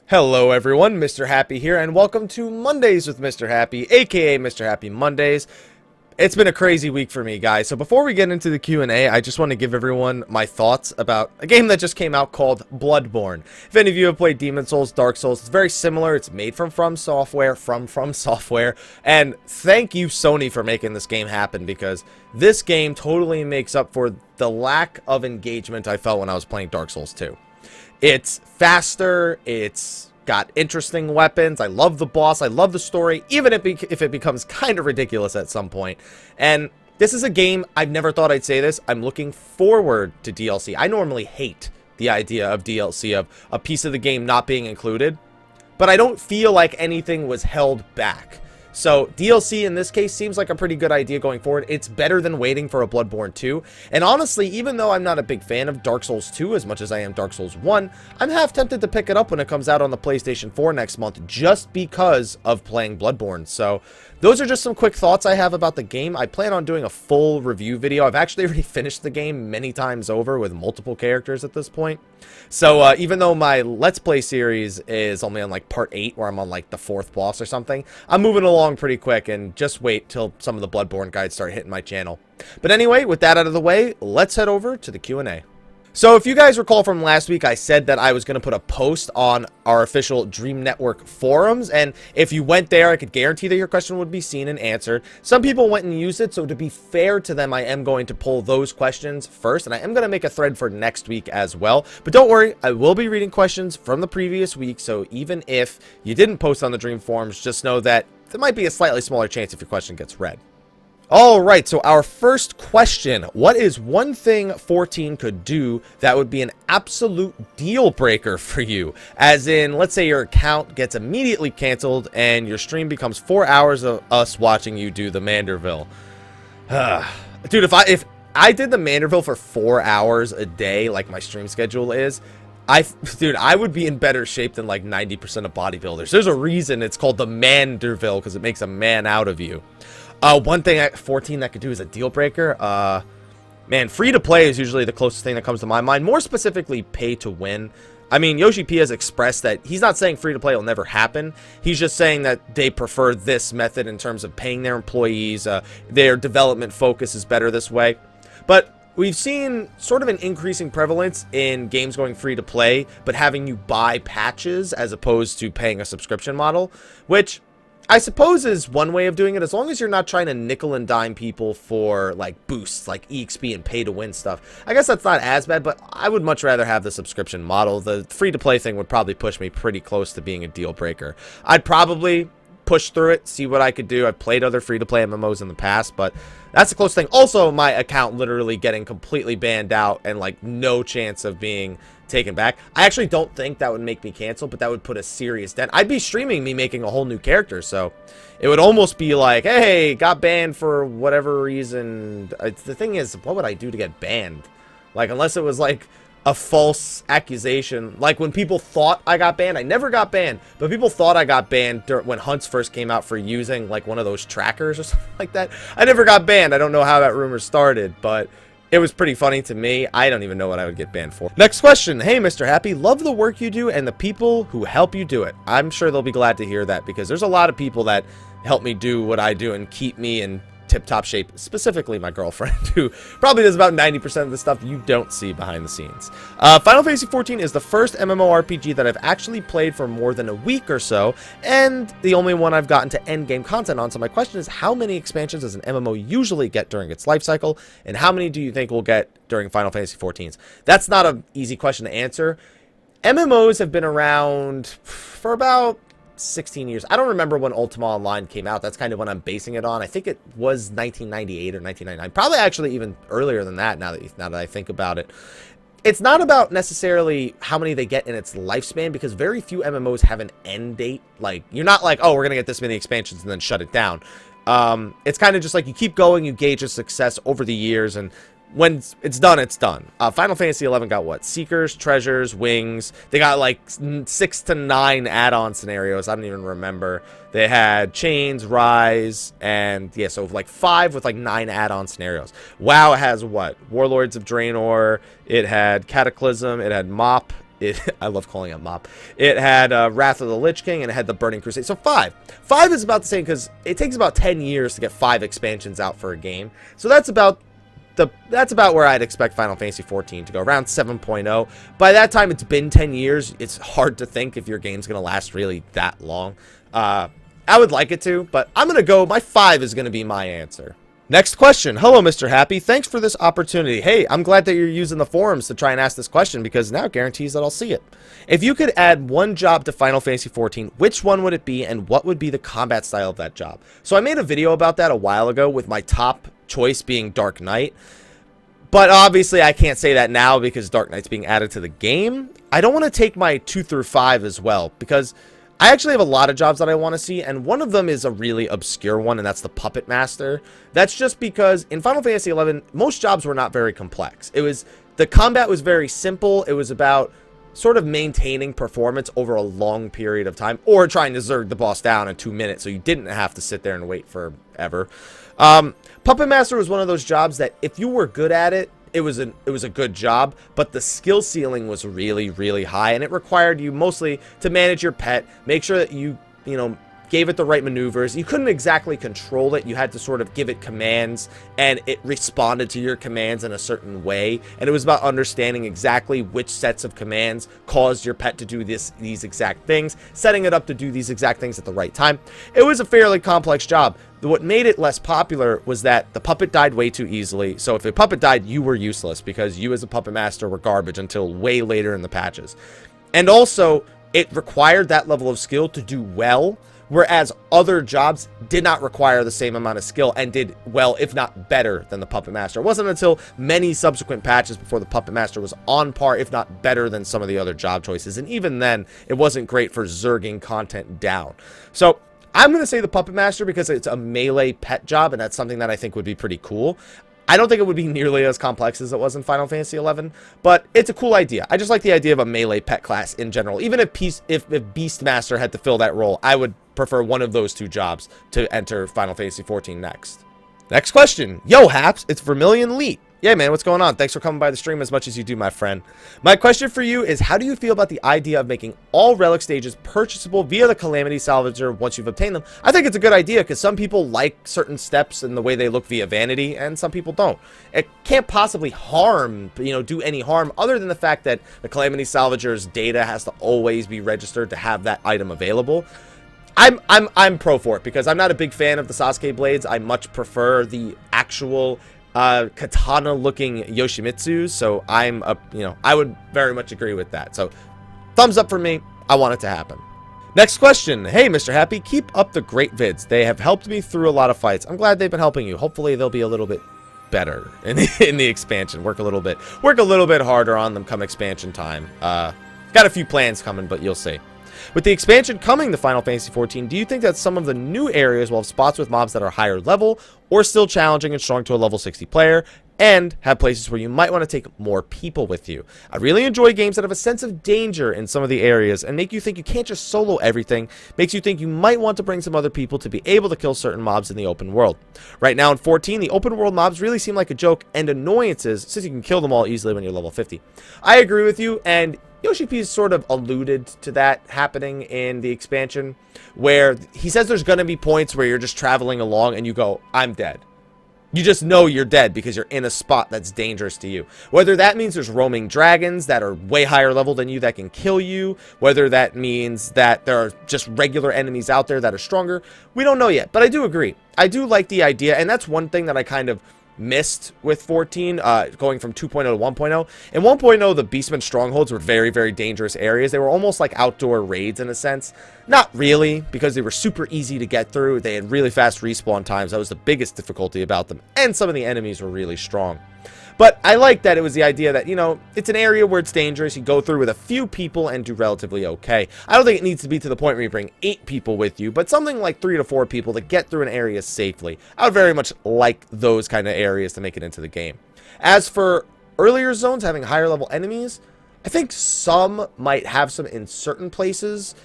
Hello everyone, Mrhappy here, and welcome to Mondays with Mrhappy, aka Mrhappy Mondays. It's been a crazy week for me, guys, so before we get into the Q&A, I just want to give everyone my thoughts about a game that just came out called Bloodborne. If any of you have played Demon Souls, Dark Souls, it's very similar. It's made from Software, and thank you, Sony, for making this game happen, because this game totally makes up for the lack of engagement I felt when I was playing Dark Souls 2. It's faster, it's got interesting weapons, I love the boss, I love the story, even if it becomes kind of ridiculous at some point. And this is a game, I've never thought I'd say this, I'm looking forward to DLC. I normally hate the idea of DLC, of a piece of the game not being included, but I don't feel like anything was held back. So DLC in this case seems like a pretty good idea going forward. It's better than waiting for a Bloodborne 2. And honestly, even though I'm not a big fan of Dark Souls 2 as much as I am Dark Souls 1, I'm half tempted to pick it up when it comes out on the PlayStation 4 next month just because of playing Bloodborne. So those are just some quick thoughts I have about the game. I plan on doing a full review video. I've actually already finished the game many times over with multiple characters at this point. So even though my Let's Play series is only on like part 8, where I'm on like the 4th boss or something, I'm moving along pretty quick, and just wait till some of the Bloodborne guides start hitting my channel. But anyway, with that out of the way, let's head over to the Q&A. So if you guys recall from last week, I said that I was going to put a post on our official Dream Network forums, and if you went there, I could guarantee that your question would be seen and answered. Some people went and used it, so to be fair to them, I am going to pull those questions first, and I am going to make a thread for next week as well. But don't worry, I will be reading questions from the previous week, so even if you didn't post on the Dream forums, just know that there might be a slightly smaller chance if your question gets read. Alright, so our first question, what is one thing 14 could do that would be an absolute deal breaker for you? As in, let's say your account gets immediately canceled and your stream becomes 4 hours of us watching you do the Manderville. Dude, if I did the Manderville for 4 hours a day, like my stream schedule is, dude, I would be in better shape than like 90% of bodybuilders. There's a reason it's called the Manderville, because it makes a man out of you. One thing at 14 that could do is a deal breaker. Man, free to play is usually the closest thing that comes to my mind. More specifically, pay to win. I mean, Yoshi P has expressed that he's not saying free to play will never happen. He's just saying that they prefer this method in terms of paying their employees. Their development focus is better this way. But we've seen sort of an increasing prevalence in games going free to play, but having you buy patches as opposed to paying a subscription model, which I suppose is one way of doing it, as long as you're not trying to nickel and dime people for like boosts, like EXP and pay to win stuff. I guess that's not as bad, but I would much rather have the subscription model. The free to play thing would probably push me pretty close to being a deal breaker. I'd probably push through it, see what I could do. I've played other free to play MMOs in the past, but that's a close thing. Also, my account literally getting completely banned out and like no chance of being taken back. I actually don't think that would make me cancel, but that would put a serious dent. I'd be streaming me making a whole new character, so it would almost be like, hey, got banned for whatever reason. The thing is, what would I do to get banned? Like, unless it was like a false accusation. Like when people thought I got banned, I never got banned, but people thought I got banned when hunts first came out for using like one of those trackers or something like that. I never got banned. I don't know how that rumor started, but it was pretty funny to me. I don't even know what I would get banned for. Next question. Hey, Mrhappy, love the work you do and the people who help you do it. I'm sure they'll be glad to hear that, because there's a lot of people that help me do what I do and keep me in tip-top shape, specifically my girlfriend, who probably does about 90% of the stuff you don't see behind the scenes. Final Fantasy XIV is the first MMORPG that I've actually played for more than a week or so, and the only one I've gotten to endgame content on. So my question is, how many expansions does an MMO usually get during its life cycle, and how many do you think we'll get during Final Fantasy XIV's? That's not an easy question to answer. MMOs have been around for about 16 years. I don't remember when Ultima Online came out. That's kind of when I'm basing it on. I think it was 1998 or 1999. Probably actually even earlier than that, now that I think about it. It's not about necessarily how many they get in its lifespan, because very few MMOs have an end date. Like, you're not like, oh, we're gonna get this many expansions and then shut it down. It's kind of just like you keep going, you gauge its success over the years, and when it's done, it's done. Final Fantasy XI got what? Seekers, Treasures, Wings. They got like 6 to 9 add-on scenarios. I don't even remember. They had Chains, Rise, and yeah, so like 5 with like 9 add-on scenarios. WoW has what? Warlords of Draenor. It had Cataclysm. It had Mop. I love calling it Mop. It had Wrath of the Lich King, and it had the Burning Crusade. So 5. 5 is about the same because it takes about 10 years to get 5 expansions out for a game. So that's about where I'd expect Final Fantasy XIV to go, around 7.0. By that time, it's been 10 years. It's hard to think if your game's going to last really that long. I would like it to, but I'm going to go, my 5 is going to be my answer. Next question. Hello, Mr. Happy. Thanks for this opportunity. Hey, I'm glad that you're using the forums to try and ask this question because now it guarantees that I'll see it. If you could add one job to Final Fantasy XIV, which one would it be and what would be the combat style of that job? So I made a video about that a while ago with my top choice being Dark Knight. But obviously I can't say that now because Dark Knight's being added to the game. I don't want to take my 2 through 5 as well because I actually have a lot of jobs that I want to see, and one of them is a really obscure one, and that's the Puppet Master. That's just because in Final Fantasy XI, most jobs were not very complex. The combat was very simple. It was about sort of maintaining performance over a long period of time, or trying to zerg the boss down in 2 minutes, so you didn't have to sit there and wait forever. Puppet Master was one of those jobs that if you were good at it, it was a good job, but the skill ceiling was really, really high, and it required you mostly to manage your pet, make sure that you gave it the right maneuvers. You couldn't exactly control it. You had to sort of give it commands, and it responded to your commands in a certain way, and it was about understanding exactly which sets of commands caused your pet to do these exact things, setting it up to do these exact things at the right time. It was a fairly complex job. What made it less popular was that the puppet died way too easily. So if a puppet died, you were useless because you as a puppet master were garbage until way later in the patches. And also, it required that level of skill to do well, whereas other jobs did not require the same amount of skill and did well, if not better, than the Puppet Master. It wasn't until many subsequent patches before the Puppet Master was on par, if not better, than some of the other job choices. And even then, it wasn't great for zerging content down. So I'm going to say the Puppet Master because it's a melee pet job, and that's something that I think would be pretty cool. I don't think it would be nearly as complex as it was in Final Fantasy XI, but it's a cool idea. I just like the idea of a melee pet class in general. Even if Beastmaster had to fill that role, I would prefer one of those 2 jobs to enter Final Fantasy XIV next. Next question. Yo, Haps, it's Vermilion Leet. Yeah, man, what's going on? Thanks for coming by the stream as much as you do, my friend. My question for you is, how do you feel about the idea of making all relic stages purchasable via the Calamity Salvager once you've obtained them? I think it's a good idea because some people like certain steps and the way they look via vanity, and some people don't. It can't possibly harm, do any harm other than the fact that the Calamity Salvager's data has to always be registered to have that item available. I'm pro for it because I'm not a big fan of the Sasuke blades. I much prefer the actual katana looking Yoshimitsu, so I would very much agree with that. So thumbs up for me. I want it to happen. Next question. Hey, Mr. Happy, keep up the great vids. They have helped me through a lot of fights. I'm glad they've been helping you. Hopefully they'll be a little bit better in the expansion. Work a little bit harder on them come expansion time. Got a few plans coming, but you'll see. With the expansion coming to Final Fantasy XIV, do you think that some of the new areas will have spots with mobs that are higher level, or still challenging and strong to a level 60 player, and have places where you might want to take more people with you? I really enjoy games that have a sense of danger in some of the areas and make you think you can't just solo everything, makes you think you might want to bring some other people to be able to kill certain mobs in the open world. Right now in 14, the open world mobs really seem like a joke and annoyances since you can kill them all easily when you're level 50. I agree with you, and Yoshi P's sort of alluded to that happening in the expansion, where he says there's going to be points where you're just traveling along and you go, I'm dead. You just know you're dead because you're in a spot that's dangerous to you. Whether that means there's roaming dragons that are way higher level than you that can kill you, whether that means that there are just regular enemies out there that are stronger, we don't know yet. But I do agree. I do like the idea, and that's one thing that I kind of missed with 14, going from 2.0 to 1.0. In 1.0, the Beastmen strongholds were very, very dangerous areas. They were almost like outdoor raids in a sense. Not really, because they were super easy to get through. They had really fast respawn times. That was the biggest difficulty about them. And some of the enemies were really strong. But I like that it was the idea that, it's an area where it's dangerous. You go through with a few people and do relatively okay. I don't think it needs to be to the point where you bring 8 people with you, but something like 3 to 4 people to get through an area safely. I would very much like those kind of areas to make it into the game. As for earlier zones having higher level enemies, I think some might have some in certain places,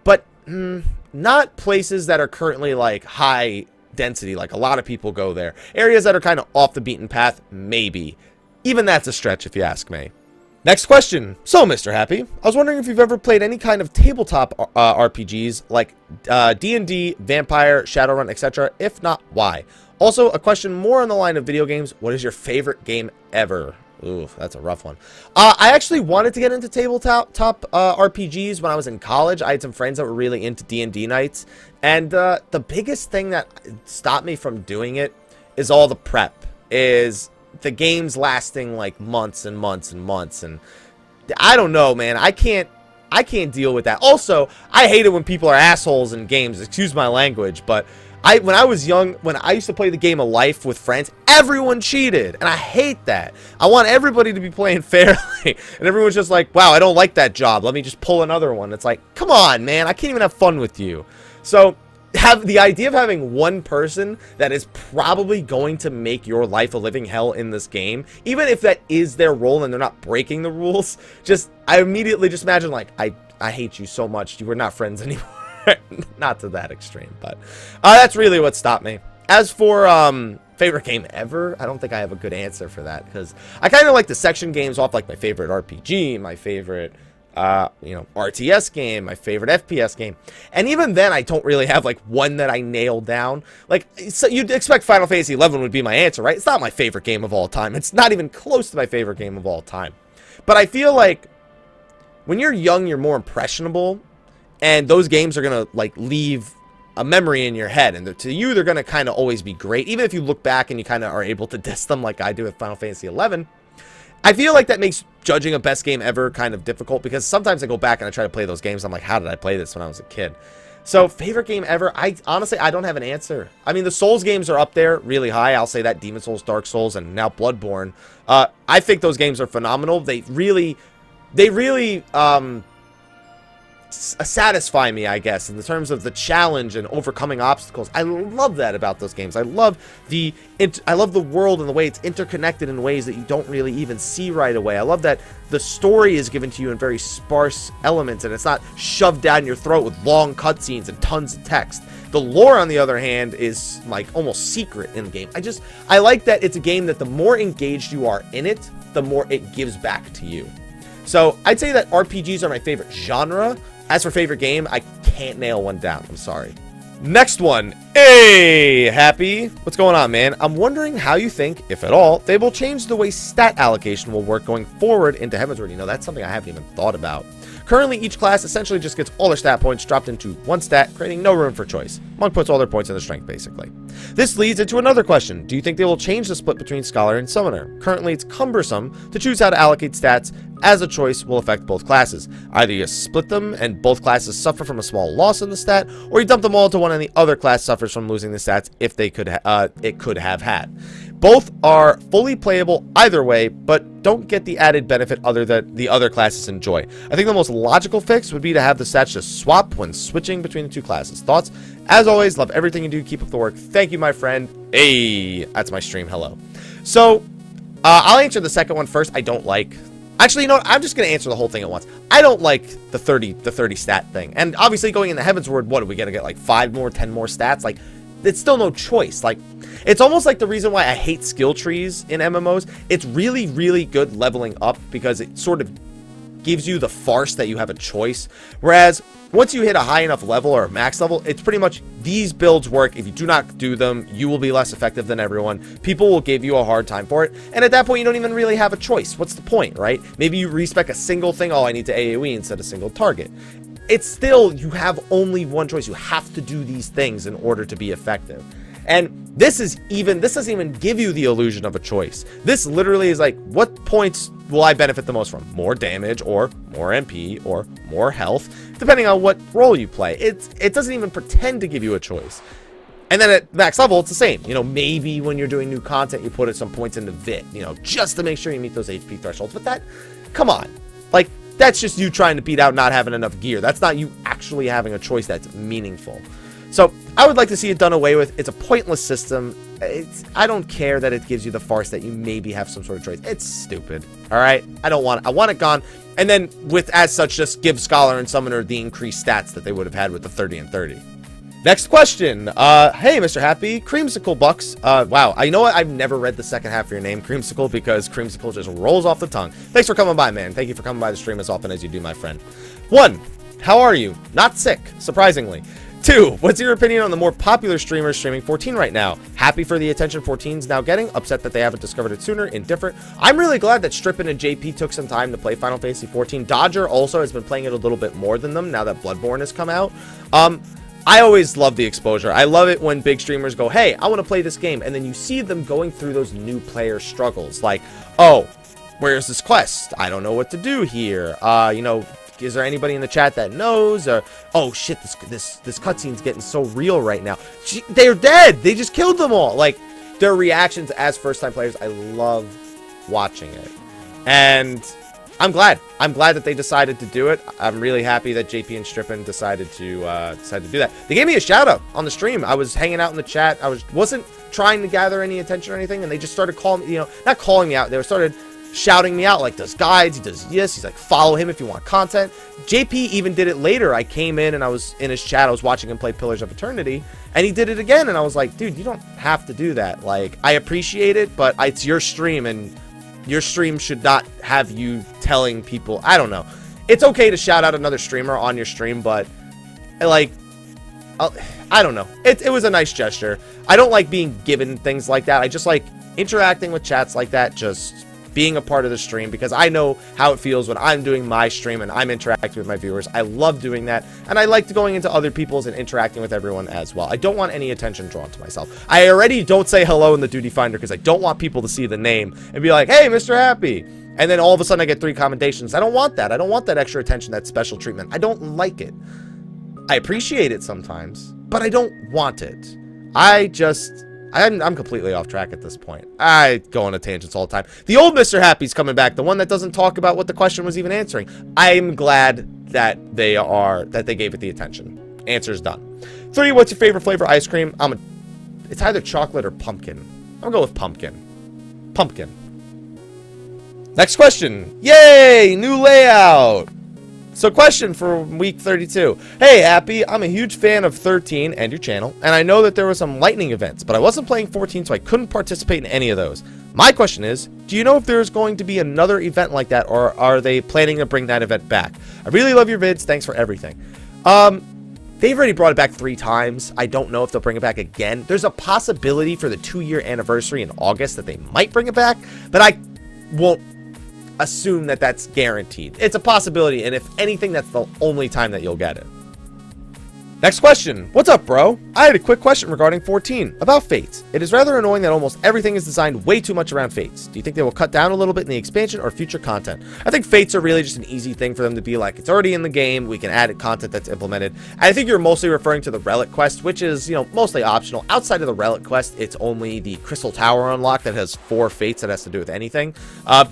but not places that are currently like high density, like a lot of people go there. Areas that are kind of off the beaten path, maybe. Even that's a stretch if you ask me. Next question. So, Mr. Happy, I was wondering if you've ever played any kind of tabletop RPGs like D&D, Vampire, Shadowrun, etc. If not, why? Also, a question more on the line of video games. What is your favorite game ever? Ooh, that's a rough one. I actually wanted to get into tabletop RPGs when I was in college. I had some friends that were really into D&D nights. And the biggest thing that stopped me from doing it is all the prep. Is the game's lasting like months and months and months, and I don't know, man. I can't deal with that. Also, I hate it when people are assholes in games. Excuse my language, but when I was young, when I used to play the game of life with friends, everyone cheated, and I hate that. I want everybody to be playing fairly, and everyone's just like, wow, I don't like that job. Let me just pull another one. It's like, come on, man. I can't even have fun with you. So have the idea of having one person that is probably going to make your life a living hell in this game, even if that is their role and they're not breaking the rules, I immediately just imagine like, I hate you so much. We're not friends anymore. Not to that extreme, but that's really what stopped me. As for favorite game ever, I don't think I have a good answer for that, because I kind of like to section games off like my favorite RPG, my favorite RTS game, my favorite FPS game. And even then, I don't really have like one that I nailed down. Like, so you'd expect Final Fantasy 11 would be my answer, right? It's not my favorite game of all time. It's not even close to my favorite game of all time. But I feel like when you're young, you're more impressionable, and those games are going to like leave a memory in your head, and to you, they're going to kind of always be great. Even if you look back and you kind of are able to diss them like I do with Final Fantasy 11, I feel like that makes judging a best game ever kind of difficult, because sometimes I go back and I try to play those games. I'm like, how did I play this when I was a kid? So favorite game ever, honestly, I don't have an answer. I mean, the Souls games are up there really high. I'll say that. Demon Souls, Dark Souls, and now Bloodborne. I think those games are phenomenal. They really satisfy me, I guess, in the terms of the challenge and overcoming obstacles. I love that about those games. I love the world and the way it's interconnected in ways that you don't really even see right away. I love that the story is given to you in very sparse elements, and it's not shoved down your throat with long cutscenes and tons of text. The lore, on the other hand, is like almost secret in the game. I like that it's a game that the more engaged you are in it, the more it gives back to you. So I'd say that RPGs are my favorite genre. As for favorite game, I can't nail one down. I'm sorry. Next one. Hey, Happy. What's going on, man? I'm wondering how you think, if at all, they will change the way stat allocation will work going forward into Heavensward. You know, that's something I haven't even thought about. Currently, each class essentially just gets all their stat points dropped into one stat, creating no room for choice. Monk puts all their points into strength, basically. This leads into another question. Do you think they will change the split between Scholar and Summoner? Currently, it's cumbersome to choose how to allocate stats, as a choice will affect both classes. Either you split them and both classes suffer from a small loss in the stat, or you dump them all into one and the other class suffers from losing the stats if it could have had. Both are fully playable either way, but don't get the added benefit other that the other classes enjoy. I think the most logical fix would be to have the stats just swap when switching between the two classes. Thoughts? As always, love everything you do. Keep up the work. Thank you, my friend. Hey, that's my stream. Hello. So, I'll answer the second one first. I don't like... Actually, you know what? I'm just going to answer the whole thing at once. I don't like the 30 stat thing. And obviously, going into Heavensward, what are we going to get? Like 5 more, 10 more stats? Like, it's still no choice. Like, it's almost like the reason why I hate skill trees in MMOs. It's really, really good leveling up because it sort of gives you the farce that you have a choice. Whereas once you hit a high enough level or a max level, it's pretty much these builds work. If you do not do them, you will be less effective than everyone. People will give you a hard time for it. And at that point, you don't even really have a choice. What's the point, right? Maybe you respec a single thing. Oh, I need to AoE instead of single target. It's still, you have only one choice. You have to do these things in order to be effective. And this doesn't even give you the illusion of a choice. This literally is like, what points will I benefit the most from? More damage or more MP or more health, depending on what role you play. It doesn't even pretend to give you a choice. And then at max level, it's the same. You know, maybe when you're doing new content, you put some points into VIT, you know, just to make sure you meet those HP thresholds. But that, come on. Like, that's just you trying to beat out not having enough gear. That's not you actually having a choice that's meaningful. So I would like to see it done away with. It's a pointless system. I don't care that it gives you the farce that you maybe have some sort of choice. It's stupid. All right. I want it gone. And then with as such, just give Scholar and Summoner the increased stats that they would have had with the 30 and 30. Next question. Hey, Mr. Happy, Creamsicle Bucks. Wow, I know what? I've never read the second half of your name, Creamsicle, because Creamsicle just rolls off the tongue. Thanks for coming by, man. Thank you for coming by the stream as often as you do, my friend. 1, how are you? Not sick, surprisingly. 2, what's your opinion on the more popular streamers streaming 14 right now? Happy for the attention 14's now getting, upset that they haven't discovered it sooner, indifferent. I'm really glad that Strippin and JP took some time to play Final Fantasy 14. Dodger also has been playing it a little bit more than them now that Bloodborne has come out. I always love the exposure. I love it when big streamers go, hey, I want to play this game. And then you see them going through those new player struggles. Like, oh, where's this quest? I don't know what to do here. You know, is there anybody in the chat that knows? Or, oh, shit, this cutscene's getting so real right now. They're dead. They just killed them all. Like, their reactions as first-time players, I love watching it. And I'm glad that they decided to do it. I'm really happy that JP and Strippin decided to do that. They gave me a shout out on the stream. I was hanging out in the chat. I wasn't trying to gather any attention or anything, and they just started calling me, you know, not calling me out. They started shouting me out, like, does guides, he does this. He's like, follow him if you want content. JP even did it later. I came in and I was in his chat. I was watching him play Pillars of Eternity, and he did it again. And I was like, dude, you don't have to do that. Like, I appreciate it, but it's your stream, and your stream should not have you telling people. I don't know. It's okay to shout out another streamer on your stream, but like, I don't know. It was a nice gesture. I don't like being given things like that. I just like interacting with chats like that, just being a part of the stream, because I know how it feels when I'm doing my stream and I'm interacting with my viewers. I love doing that, and I like going into other people's and interacting with everyone as well. I don't want any attention drawn to myself. I already don't say hello in the duty finder because I don't want people to see the name and be like, hey, Mr. Happy, and then all of a sudden I get 3 commendations. I don't want that. I don't want that extra attention, that special treatment. I don't like it. I appreciate it sometimes, but I don't want it. I'm completely off track at this point. I go on tangents all the time. The old Mr. Happy's coming back, the one that doesn't talk about what the question was even answering. I'm glad that they gave it the attention. Answer's done. 3, what's your favorite flavor ice cream? It's either chocolate or pumpkin. I'm gonna go with pumpkin. Pumpkin. Next question. Yay! New layout! So question for week 32. Hey, Happy, I'm a huge fan of 13 and your channel, and I know that there were some lightning events, but I wasn't playing 14, so I couldn't participate in any of those. My question is, do you know if there's going to be another event like that, or are they planning to bring that event back? I really love your vids. Thanks for everything. They've already brought it back 3 times. I don't know if they'll bring it back again. There's a possibility for the 2-year anniversary in August that they might bring it back, but I won't assume that that's guaranteed. It's a possibility, and if anything, that's the only time that you'll get it. Next question. What's up, bro? I had a quick question regarding 14 about Fates. It is rather annoying that almost everything is designed way too much around Fates. Do you think they will cut down a little bit in the expansion or future content? I think Fates are really just an easy thing for them to be like, it's already in the game, we can add content that's implemented. And I think you're mostly referring to the Relic quest, which is, you know, mostly optional. Outside of the Relic quest, it's only the Crystal Tower unlock that has 4 Fates that has to do with anything.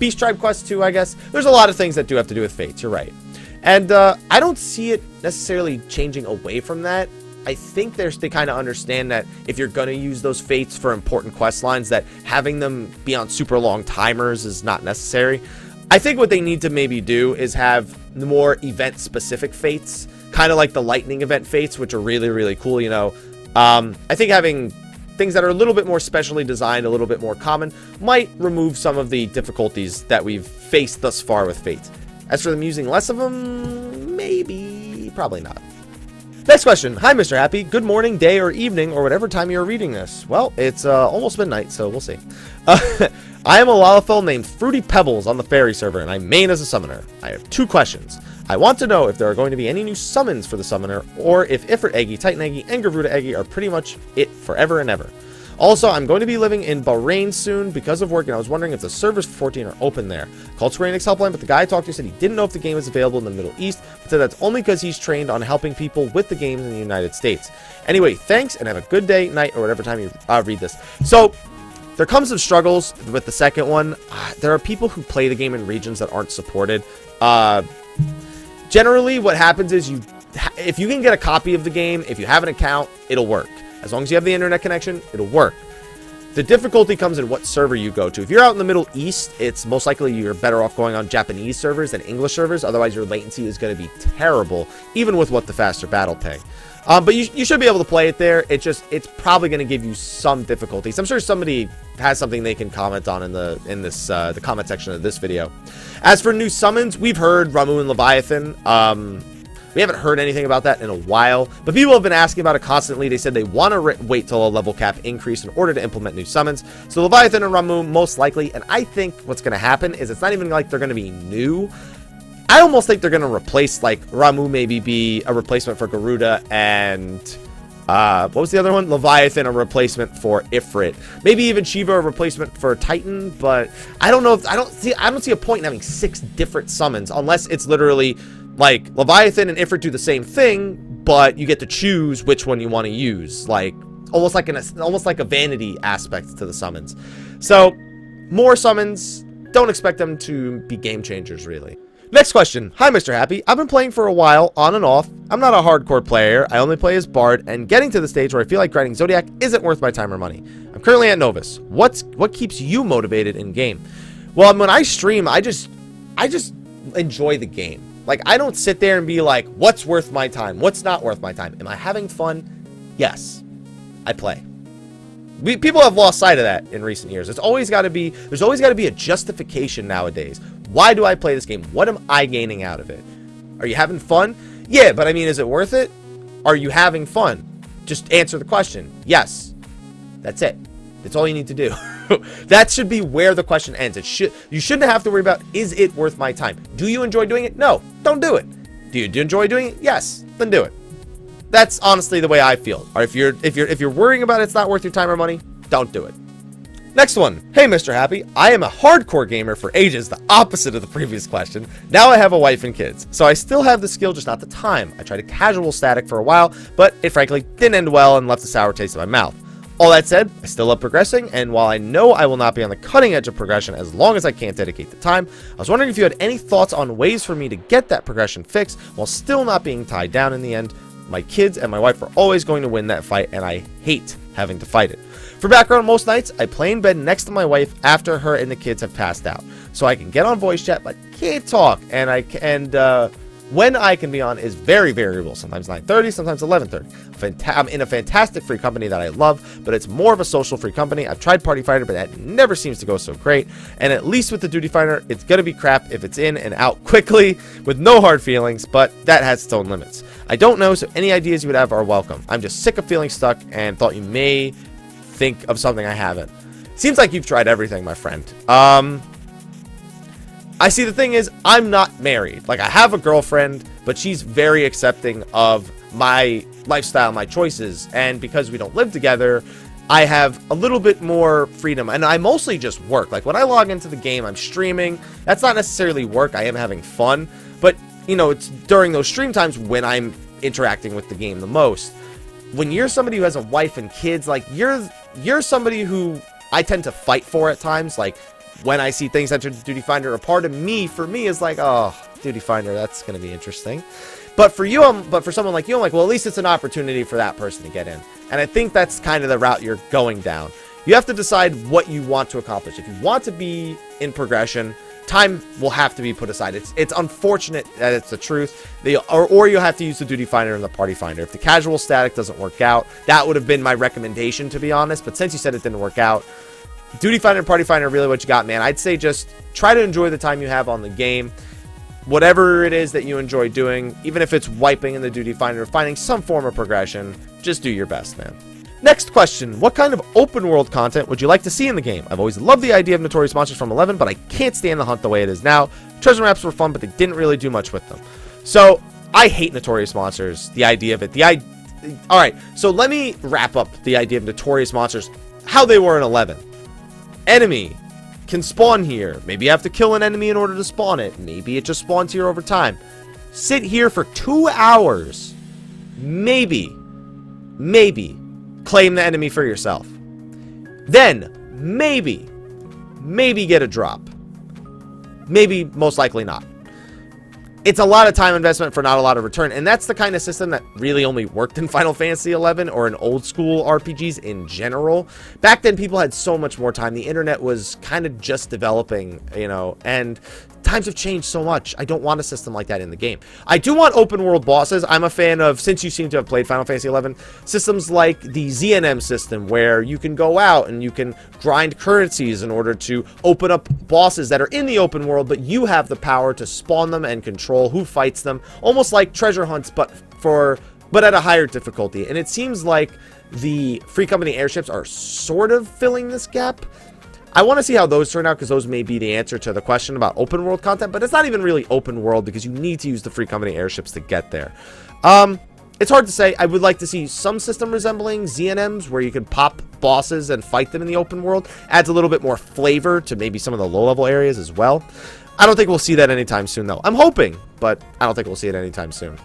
Beast Tribe quest too, I guess. There's a lot of things that do have to do with Fates, you're right. And I don't see it necessarily changing away from that. I think they kind of understand that if you're going to use those Fates for important quest lines, that having them be on super long timers is not necessary. I think what they need to maybe do is have more event-specific Fates, kind of like the Lightning event Fates, which are really, really cool, you know. I think having things that are a little bit more specially designed, a little bit more common, might remove some of the difficulties that we've faced thus far with Fates. As for them using less of them, maybe, probably not. Next question. Hi, Mr. Happy. Good morning, day, or evening, or whatever time you're reading this. Well, it's almost midnight, so we'll see. I am a Lalafell named Fruity Pebbles on the Fairy server, and I main as a summoner. I have 2 questions. I want to know if there are going to be any new summons for the summoner, or if Ifrit Eggy, Titan Eggy, and Garuda Eggy are pretty much it forever and ever. Also, I'm going to be living in Bahrain soon because of work, and I was wondering if the servers for 14 are open there. Called Square Enix helpline, but the guy I talked to said he didn't know if the game is available in the Middle East, but said that's only because he's trained on helping people with the games in the United States. Anyway, thanks, and have a good day, night, or whatever time you read this. So, there comes some struggles with the second one. There are people who play the game in regions that aren't supported. Generally, what happens is if you can get a copy of the game, if you have an account, it'll work. As long as you have the internet connection, it'll work. The difficulty comes in what server you go to. If you're out in the Middle East, it's most likely you're better off going on Japanese servers than English servers. Otherwise, your latency is going to be terrible, even with what the faster battle ping. But you should be able to play it there. It's probably going to give you some difficulties. I'm sure somebody has something they can comment on in the comment section of this video. As for new summons, we've heard Ramu and Leviathan. We haven't heard anything about that in a while, but people have been asking about it constantly. They said they want to wait till a level cap increase in order to implement new summons. So Leviathan and Ramu most likely, and I think what's going to happen is it's not even like they're going to be new. I almost think they're going to replace, like, Ramu maybe be a replacement for Garuda, and what was the other one? Leviathan, a replacement for Ifrit. Maybe even Shiva, a replacement for Titan, but I don't know if I don't see a point in having 6 different summons unless it's literally like Leviathan and Ifrit do the same thing, but you get to choose which one you want to use, like almost like a vanity aspect to the summons. So more summons, don't expect them to be game changers really. Next question. Hi, Mr. Happy. I've been playing for a while, on and off. I'm not a hardcore player. I only play as Bard, and getting to the stage where I feel like grinding Zodiac isn't worth my time or money. I'm currently at Novus. What keeps you motivated in game? Well, when I stream, I just enjoy the game. Like, I don't sit there and be like, what's worth my time? What's not worth my time? Am I having fun? Yes. I play. People have lost sight of that in recent years. There's always got to be a justification nowadays. Why do I play this game? What am I gaining out of it? Are you having fun? Yeah, but I mean, is it worth it? Are you having fun? Just answer the question. Yes. That's it. That's all you need to do. That should be where the question ends. You shouldn't have to worry about, is it worth my time? Do you enjoy doing it? No, don't do it. Do you enjoy doing it? Yes, then do it. That's honestly the way I feel. Or if you're worrying about it's not worth your time or money, don't do it. Next one. Hey, Mr. Happy. I am a hardcore gamer for ages, the opposite of the previous question. Now I have a wife and kids, so I still have the skill, just not the time. I tried a casual static for a while, but it frankly didn't end well and left a sour taste in my mouth. All that said, I still love progressing, and while I know I will not be on the cutting edge of progression as long as I can't dedicate the time, I was wondering if you had any thoughts on ways for me to get that progression fixed while still not being tied down in the end. My kids and my wife are always going to win that fight, and I hate having to fight it. For background, most nights, I play in bed next to my wife after her and the kids have passed out, so I can get on voice chat but can't talk, and when I can be on is very variable, sometimes 9:30, sometimes 11:30. I'm in a fantastic free company that I love, but it's more of a social free company. I've tried Party Fighter, but that never seems to go so great, and at least with the Duty Fighter, it's going to be crap if it's in and out quickly, with no hard feelings, but that has its own limits. I don't know, so any ideas you would have are welcome. I'm just sick of feeling stuck and thought you may think of something I haven't. Seems like you've tried everything, my friend. I see, the thing is, I'm not married. Like, I have a girlfriend, but she's very accepting of my lifestyle, my choices, and because we don't live together, I have a little bit more freedom, and I mostly just work. Like, when I log into the game, I'm streaming. That's not necessarily work. I am having fun, but, you know, it's during those stream times when I'm interacting with the game the most. When you're somebody who has a wife and kids, like, you're somebody who I tend to fight for at times, like, when I see things enter the Duty Finder, a part of me, for me, is like, oh, Duty Finder, that's going to be interesting. But for you, but for someone like you, I'm like, well, at least it's an opportunity for that person to get in. And I think that's kind of the route you're going down. You have to decide what you want to accomplish. If you want to be in progression, time will have to be put aside. It's unfortunate that it's the truth. Or you'll have to use the Duty Finder and the Party Finder. If the casual static doesn't work out, that would have been my recommendation, to be honest. But since you said it didn't work out, Duty Finder and Party Finder are really what you got, man. I'd say just try to enjoy the time you have on the game. Whatever it is that you enjoy doing, even if it's wiping in the Duty Finder, finding some form of progression, just do your best, man. Next question. What kind of open world content would you like to see in the game? I've always loved the idea of Notorious Monsters from 11, but I can't stand the hunt the way it is now. Treasure maps were fun, but they didn't really do much with them. So, I hate Notorious Monsters, the idea of it. Alright, so let me wrap up the idea of Notorious Monsters, how they were in 11. Enemy can spawn here. Maybe you have to kill an enemy in order to spawn it. Maybe it just spawns here over time. Sit here for 2 hours. Maybe claim the enemy for yourself. Then, maybe get a drop. Maybe, most likely not. it's a lot of time investment for not a lot of return. And that's the kind of system that really only worked in Final Fantasy 11 or in old school RPGs in general. Back then, people had so much more time. The internet was kind of just developing, you know, and times have changed so much. I don't want a system like that in the game. I do want open world bosses. I'm a fan of, since you seem to have played Final Fantasy 11, systems like the ZNM system, where you can go out and you can grind currencies in order to open up bosses that are in the open world, but you have the power to spawn them and control who fights them, almost like treasure hunts, but at a higher difficulty. And it seems like the Free Company airships are sort of filling this gap. I want to see how those turn out, because those may be the answer to the question about open world content, but it's not even really open world because you need to use the Free Company airships to get there. It's hard to say. I would like to see some system resembling ZNMs where you can pop bosses and fight them in the open world. Adds a little bit more flavor to maybe some of the low-level areas as well. I don't think we'll see that anytime soon, though. I'm hoping, but I don't think we'll see it anytime soon.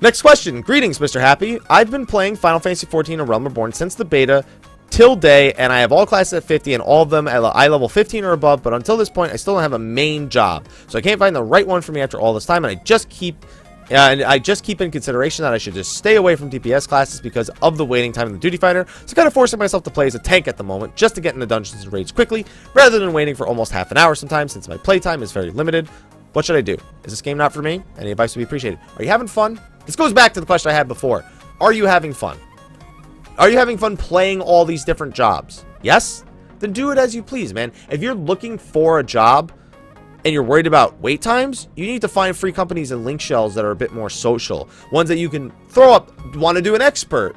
Next question. Greetings, Mr. Happy. I've been playing Final Fantasy XIV: A Realm Reborn since the beta till day, and I have all classes at 50 and all of them at eye level 15 or above, but until this point I still don't have a main job, so I can't find the right one for me after all this time, and I just keep in consideration that I should just stay away from DPS classes because of the waiting time in the duty fighter, so kind of forcing myself to play as a tank at the moment just to get in the dungeons and raids quickly rather than waiting for almost half an hour sometimes, since my playtime is very limited. What should I do? Is this game not for me? Any advice would be appreciated. Are you having fun? This goes back to the question I had before. Are you having fun? Are you having fun playing all these different jobs? Yes? Then do it as you please, man. If you're looking for a job and you're worried about wait times, you need to find free companies and link shells that are a bit more social. Ones that you can throw up. Want to do an expert?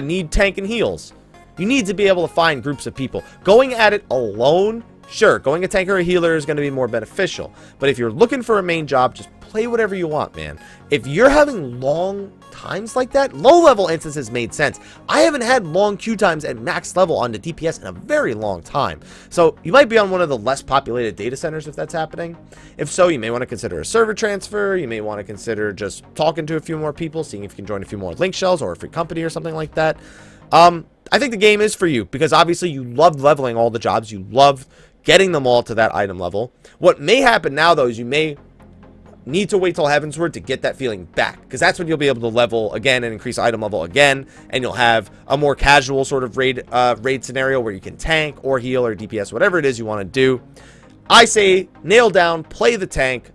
Need tank and heals. You need to be able to find groups of people. Going at it alone, sure, going a tank or a healer is going to be more beneficial. But if you're looking for a main job, just play whatever you want, man. If you're having long times like that, low-level instances made sense. I haven't had long queue times at max level on the DPS in a very long time. So you might be on one of the less populated data centers if that's happening. If so, you may want to consider a server transfer. You may want to consider just talking to a few more people, seeing if you can join a few more link shells or a free company or something like that. I think the game is for you because obviously you loved leveling all the jobs. You loved getting them all to that item level. What may happen now, though, is you may need to wait till Heavensward to get that feeling back, because that's when you'll be able to level again and increase item level again, and you'll have a more casual sort of raid scenario where you can tank or heal or DPS, whatever it is you want to do. I say nail down, play the tank,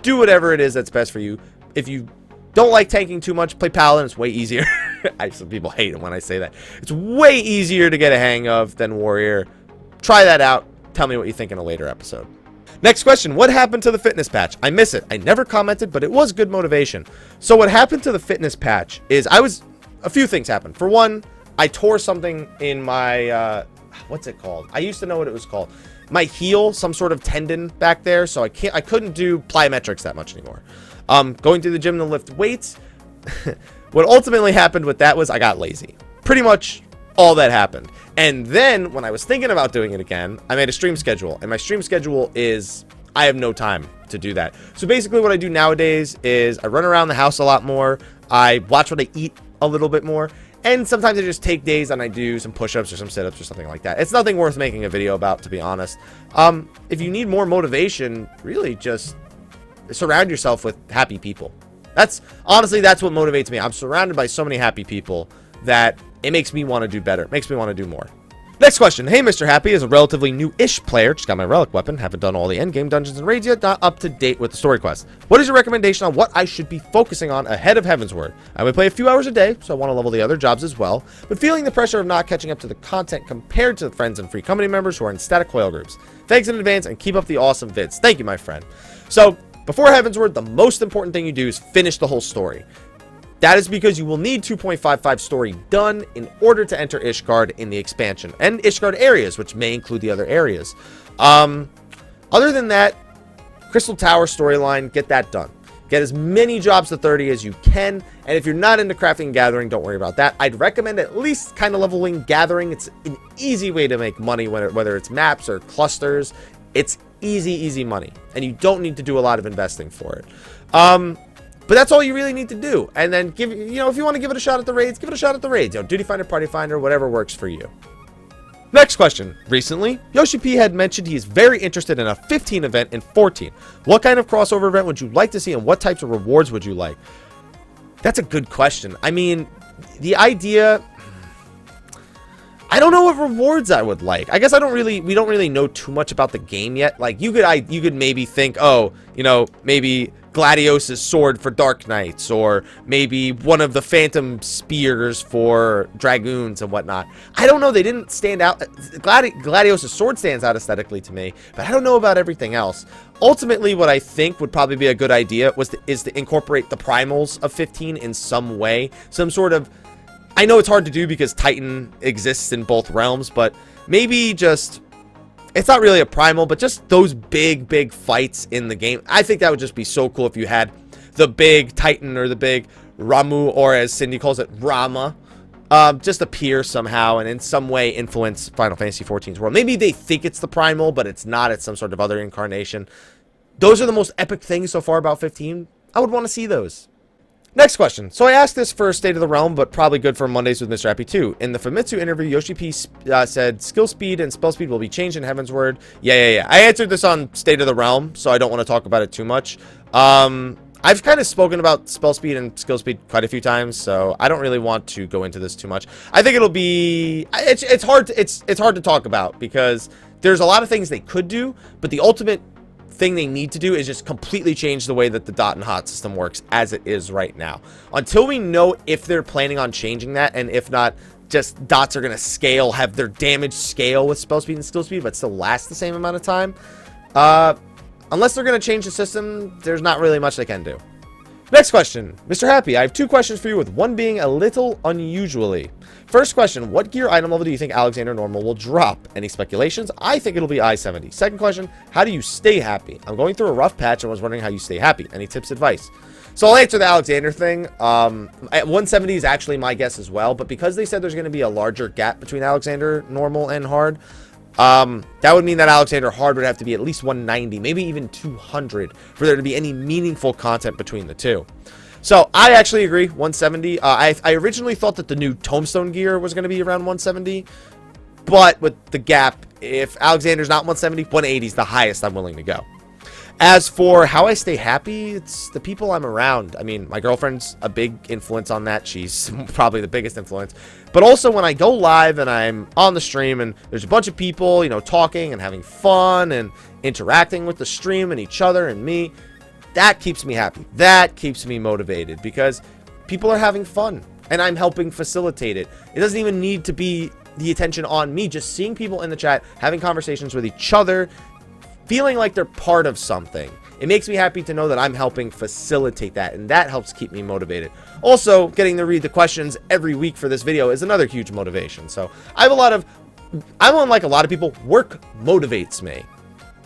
do whatever it is that's best for you. If you don't like tanking too much, play Paladin. It's way easier. Some people hate it when I say that. It's way easier to get a hang of than Warrior. Try that out. Tell me what you think in a later episode. Next question. What happened to the fitness patch? I miss it. I never commented, but it was good motivation. So what happened to the fitness patch is a few things happened. For one, I tore something in my, what's it called? I used to know what it was called. My heel, some sort of tendon back there. So I couldn't do plyometrics that much anymore. Going to the gym to lift weights. What ultimately happened with that was I got lazy. Pretty much all that happened. And then when I was thinking about doing it again, I made a stream schedule, and my stream schedule is I have no time to do that. So basically what I do nowadays is I run around the house a lot more. I watch what I eat a little bit more. And sometimes I just take days and I do some push-ups or some sit-ups or something like that. It's nothing worth making a video about, to be honest. If you need more motivation, really just surround yourself with happy people. Honestly, that's what motivates me. I'm surrounded by so many happy people that it makes me want to do better. It makes me want to do more. Next question. Hey, Mr. Happy, is a relatively new-ish player. Just got my relic weapon. Haven't done all the endgame dungeons and raids yet. Not up to date with the story quest. What is your recommendation on what I should be focusing on ahead of Heavensward? I would play a few hours a day, so I want to level the other jobs as well. But feeling the pressure of not catching up to the content compared to the friends and free company members who are in static coil groups. Thanks in advance and keep up the awesome vids. Thank you, my friend. So, before Heavensward, the most important thing you do is finish the whole story. That is because you will need 2.55 story done in order to enter Ishgard in the expansion and Ishgard areas, which may include the other areas. Other than that, Crystal Tower storyline, get that done. Get as many jobs to 30 as you can, and if you're not into crafting and gathering, don't worry about that. I'd recommend at least kind of leveling gathering. It's an easy way to make money, whether it's maps or clusters. It's easy money, and you don't need to do a lot of investing for it. But that's all you really need to do. And then if you want to give it a shot at the raids, give it a shot at the raids. Duty Finder, Party Finder, whatever works for you. Next question. Recently, Yoshi P had mentioned he is very interested in a 15 event in 14. What kind of crossover event would you like to see, and what types of rewards would you like? That's a good question. I mean, the idea... I don't know what rewards I would like. I guess we don't really know too much about the game yet. Like, you could maybe think, oh, you know, maybe Gladios' sword for Dark Knights, or maybe one of the Phantom Spears for Dragoons and whatnot. I don't know. They didn't stand out. Gladios' sword stands out aesthetically to me, but I don't know about everything else. Ultimately, what I think would probably be a good idea is to incorporate the primals of 15 in some way. Some sort of... I know it's hard to do because Titan exists in both realms, but maybe just... It's not really a primal, but just those big fights in the game. I think that would just be so cool if you had the big Titan or the big Ramu, or as Cindy calls it, Rama, just appear somehow and in some way influence Final Fantasy XIV's world. Maybe they think it's the primal, but it's not. It's some sort of other incarnation. Those are the most epic things so far about 15. I would want to see those. Next question. So I asked this for State of the Realm, but probably good for Mondays with Mrhappy too. In the Famitsu interview, Yoshi P said skill speed and spell speed will be changed in Heaven's Word. Yeah. I answered this on State of the Realm, so I don't want to talk about it too much. I've kind of spoken about spell speed and skill speed quite a few times, so I don't really want to go into this too much. I think it'll be... It's hard to talk about because there's a lot of things they could do, but the ultimate thing they need to do is just completely change the way that the dot and hot system works as it is right now. Until we know if they're planning on changing that, and if not, just dots are going to scale, have their damage scale with spell speed and skill speed, but still last the same amount of time. Unless they're going to change the system, there's not really much they can do. Next question. Mrhappy, I have two questions for you, with one being a little unusually. First question, what gear item level do you think Alexander Normal will drop? Any speculations? I think it'll be I-70. Second question, how do you stay happy? I'm going through a rough patch and was wondering how you stay happy. Any tips, advice? So I'll answer the Alexander thing. At 170 is actually my guess as well, but because they said there's going to be a larger gap between Alexander Normal and Hard, that would mean that Alexander Hard would have to be at least 190, maybe even 200 for there to be any meaningful content between the two. So I actually agree, 170. I originally thought that the new Tombstone gear was going to be around 170, but with the gap, if Alexander's not 170, 180 is the highest I'm willing to go. As for how I stay happy, it's the people I'm around. I mean, my girlfriend's a big influence on that. She's probably the biggest influence. But also when I go live and I'm on the stream and there's a bunch of people, you know, talking and having fun and interacting with the stream and each other and me, that keeps me happy. That keeps me motivated because people are having fun and I'm helping facilitate it. It doesn't even need to be the attention on me. Just seeing people in the chat, having conversations with each other, feeling like they're part of something. It makes me happy to know that I'm helping facilitate that, and that helps keep me motivated. Also, getting to read the questions every week for this video is another huge motivation. So I'm unlike a lot of people, work motivates me.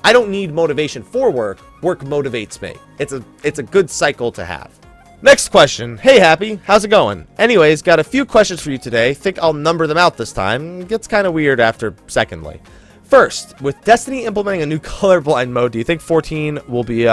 I don't need motivation for work. Work motivates me. It's a good cycle to have. Next question. Hey, Happy. How's it going? Anyways, got a few questions for you today. Think I'll number them out this time. It gets kind of weird after secondly. First, with Destiny implementing a new colorblind mode, do you think 14 will be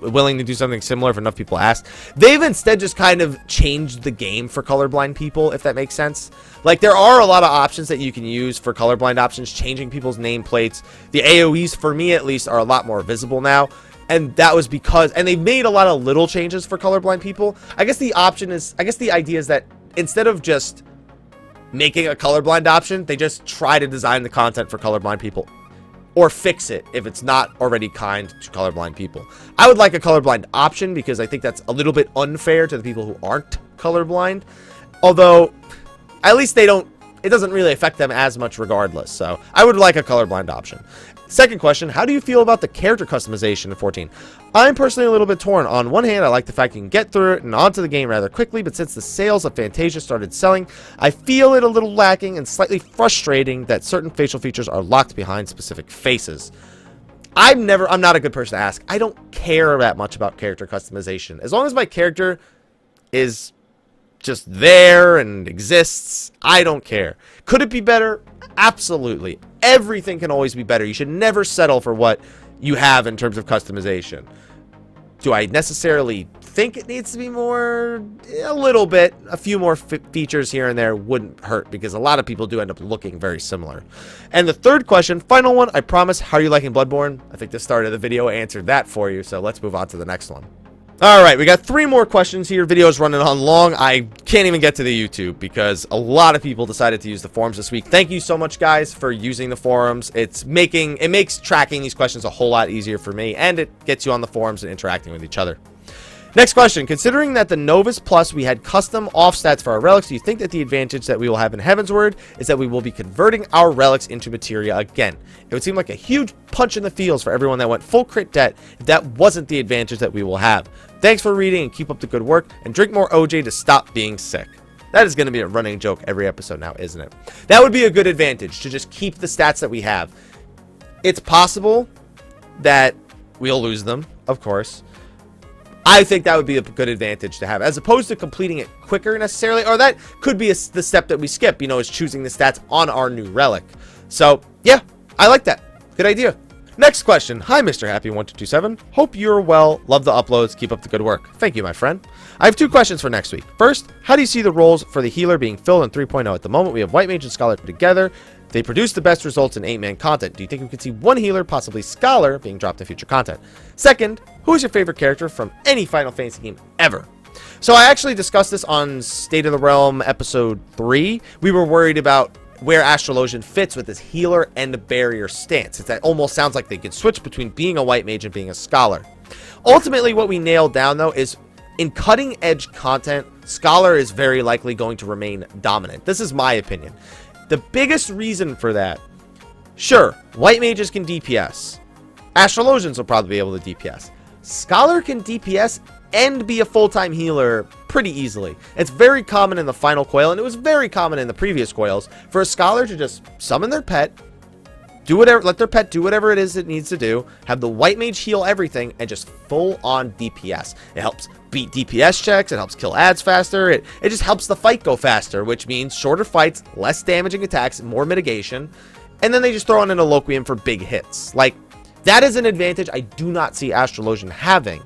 willing to do something similar if enough people ask? They've instead just kind of changed the game for colorblind people, if that makes sense. Like, there are a lot of options that you can use for colorblind options, changing people's nameplates. The AoEs, for me at least, are a lot more visible now. And that was because, and they've made a lot of little changes for colorblind people. I guess the idea is that instead of just making a colorblind option, they just try to design the content for colorblind people, or fix it if it's not already kind to colorblind people. I would like a colorblind option because I think that's a little bit unfair to the people who aren't colorblind, although at least it doesn't really affect them as much regardless. So I would like a colorblind option. Second question, how do you feel about the character customization in 14? I'm personally a little bit torn. On one hand, I like the fact you can get through it and onto the game rather quickly, but since the sales of Fantasia started selling, I feel it a little lacking and slightly frustrating that certain facial features are locked behind specific faces. I'm not a good person to ask. I don't care that much about character customization. As long as my character is just there and exists, I don't care. Could it be better? Absolutely. Everything can always be better. You should never settle for what you have in terms of customization. Do I necessarily think it needs to be more? A little bit. A few more features here and there wouldn't hurt, because a lot of people do end up looking very similar. And the third question, final one, I promise. How are you liking Bloodborne? I think the start of the video answered that for you, so let's move on to the next one. Alright, we got 3 more questions here. Video's running on long. I can't even get to the YouTube because a lot of people decided to use the forums this week. Thank you so much, guys, for using the forums. It makes tracking these questions a whole lot easier for me, and it gets you on the forums and interacting with each other. Next question. Considering that the Novus Plus we had custom off stats for our relics, do you think that the advantage that we will have in Heavensward is that we will be converting our relics into materia again? It would seem like a huge punch in the feels for everyone that went full crit debt if that wasn't the advantage that we will have. Thanks for reading and keep up the good work, and drink more OJ to stop being sick. That is going to be a running joke every episode now, isn't it? That would be a good advantage, to just keep the stats that we have. It's possible that we'll lose them, of course. I think that would be a good advantage to have, as opposed to completing it quicker necessarily, or that could be the step that we skip, is choosing the stats on our new relic. So, yeah, I like that. Good idea. Next question. Hi, Mr. Happy1227. Hope you're well. Love the uploads. Keep up the good work. Thank you, my friend. I have 2 questions for next week. First, how do you see the roles for the healer being filled in 3.0? At the moment, we have White Mage and Scholar together. They produce the best results in 8-man content. Do you think we could see one healer, possibly Scholar, being dropped in future content? Second, who is your favorite character from any Final Fantasy game ever? So I actually discussed this on State of the Realm episode 3. We were worried about where Astrologian fits with his healer and barrier stance. It almost sounds like they could switch between being a White Mage and being a Scholar. Ultimately, what we nailed down, though, is in cutting-edge content, Scholar is very likely going to remain dominant. This is my opinion. The biggest reason for that, sure, White Mages can DPS. Astrologians will probably be able to DPS. Scholar can DPS and be a full-time healer pretty easily. It's very common in the final coil, and it was very common in the previous coils, for a Scholar to just summon their pet, do whatever, let their pet do whatever it is it needs to do, have the White Mage heal everything, and just full-on DPS. It helps beat DPS checks, it helps kill ads faster, it just helps the fight go faster, which means shorter fights, less damaging attacks, more mitigation, and then they just throw in an Eloquium for big hits. Like, that is an advantage I do not see Astrologian having,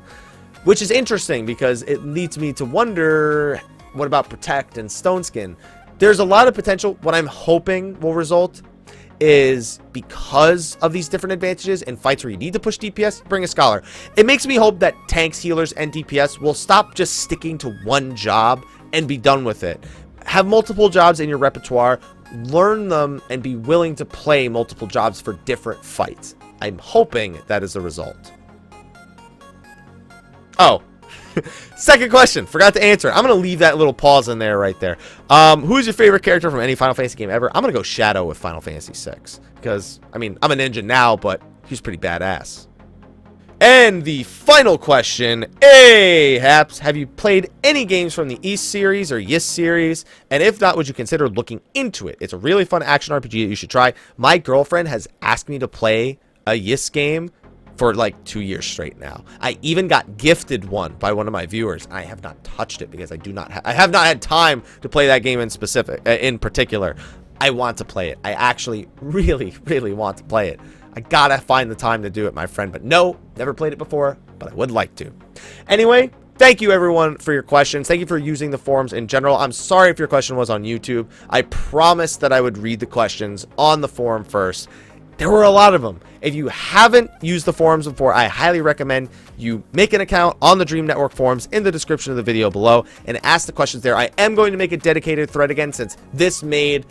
which is interesting because it leads me to wonder, what about Protect and Stone Skin? There's a lot of potential. What I'm hoping will result is, because of these different advantages in fights where you need to push DPS, bring a Scholar. It makes me hope that tanks, healers, and DPS will stop just sticking to one job and be done with it. Have multiple jobs in your repertoire, learn them, and be willing to play multiple jobs for different fights. I'm hoping that is the result. Oh, second question. Forgot to answer. I'm going to leave that little pause in there right there. Who's your favorite character from any Final Fantasy game ever? I'm going to go Shadow with Final Fantasy VI. Because, I mean, I'm a ninja now, but he's pretty badass. And the final question. Hey, Haps, have you played any games from the East series or Ys series? And if not, would you consider looking into it? It's a really fun action RPG that you should try. My girlfriend has asked me to play a Ys game for like 2 years straight now. I even got gifted one by one of my viewers. I have not touched it because I have not had time to play that game in particular. I want to play it. I actually really, really want to play it. I gotta find the time to do it, my friend. But no, never played it before, but I would like to. Anyway, thank you everyone for your questions. Thank you for using the forums in general. I'm sorry if your question was on YouTube. I promised that I would read the questions on the forum first. There were a lot of them. If you haven't used the forums before, I highly recommend you make an account on the Dream Network forums in the description of the video below and ask the questions there. I am going to make a dedicated thread again, since this made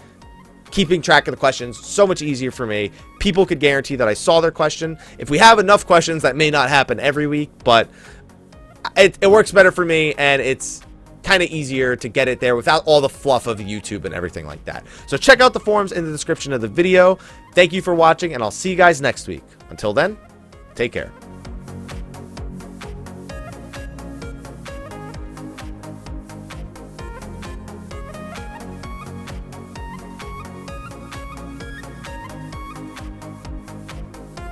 keeping track of the questions so much easier for me. People could guarantee that I saw their question. If we have enough questions, that may not happen every week, but it works better for me, and it's kind of easier to get it there without all the fluff of YouTube and everything like that. So check out the forums in the description of the video. Thank you for watching, and I'll see you guys next week. Until then, take care.